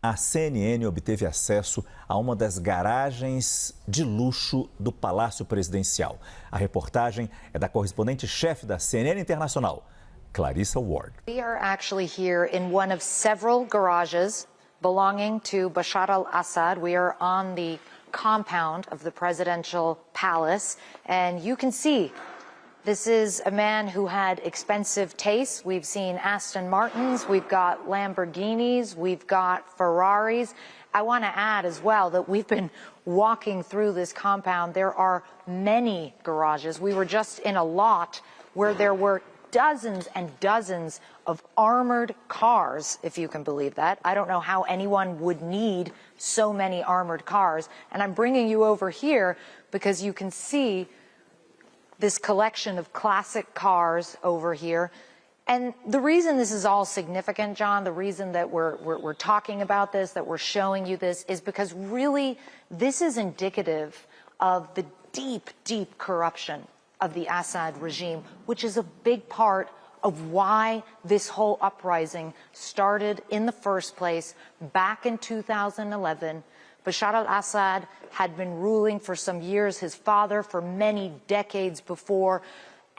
A CNN obteve acesso a uma das garagens de luxo do Palácio Presidencial. A reportagem é da correspondente-chefe da CNN Internacional, Clarissa Ward. We are actually here in one of several garages belonging to Bashar al-Assad. We are on the compound of the presidential palace, and you can see this is a man who had expensive tastes. We've seen Aston Martins, we've got Lamborghinis, we've got Ferraris. I want to add as well that we've been walking through this compound. There are many garages. We were just in a lot where there were dozens and dozens of armored cars, if you can believe that. I don't know how anyone would need so many armored cars. And I'm bringing you over here because you can see this collection of classic cars over here. And the reason this is all significant, John, the reason that we're talking about this, that we're showing you this, is because really this is indicative of the deep, deep corruption of the Assad regime, which is a big part of why this whole uprising started in the first place back in 2011. Bashar al-Assad had been ruling for some years, his father for many decades before,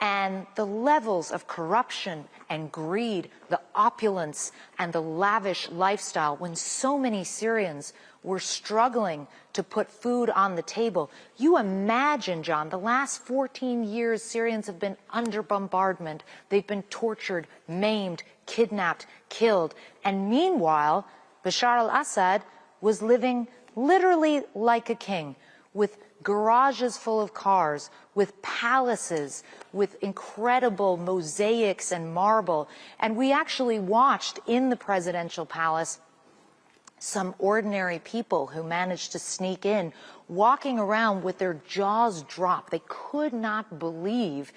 and the levels of corruption and greed, the opulence and the lavish lifestyle, when so many Syrians were struggling to put food on the table. You imagine, John, the last 14 years Syrians have been under bombardment. They've been tortured, maimed, kidnapped, killed. And meanwhile, Bashar al-Assad was living literally like a king, with garages full of cars, with palaces, with incredible mosaics and marble. And we actually watched in the presidential palace some ordinary people who managed to sneak in, walking around with their jaws dropped. They could not believe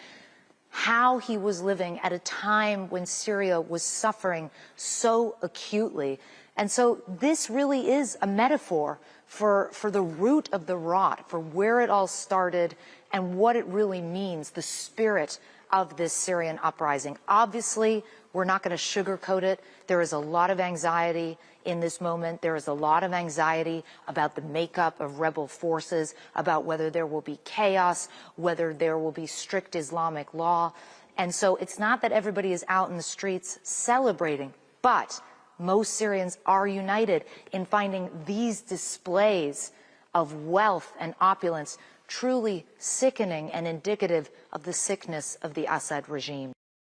how he was living at a time when Syria was suffering so acutely. And so this really is a metaphor for the root of the rot, for where it all started and what it really means, the spirit of this Syrian uprising. Obviously, we're not going to sugarcoat it. There is a lot of anxiety in this moment. There is a lot of anxiety about the makeup of rebel forces, about whether there will be chaos, whether there will be strict Islamic law. And so it's not that everybody is out in the streets celebrating, but most Syrians are united in finding these displays of wealth and opulence truly sickening and indicative of the sickness of the Assad regime.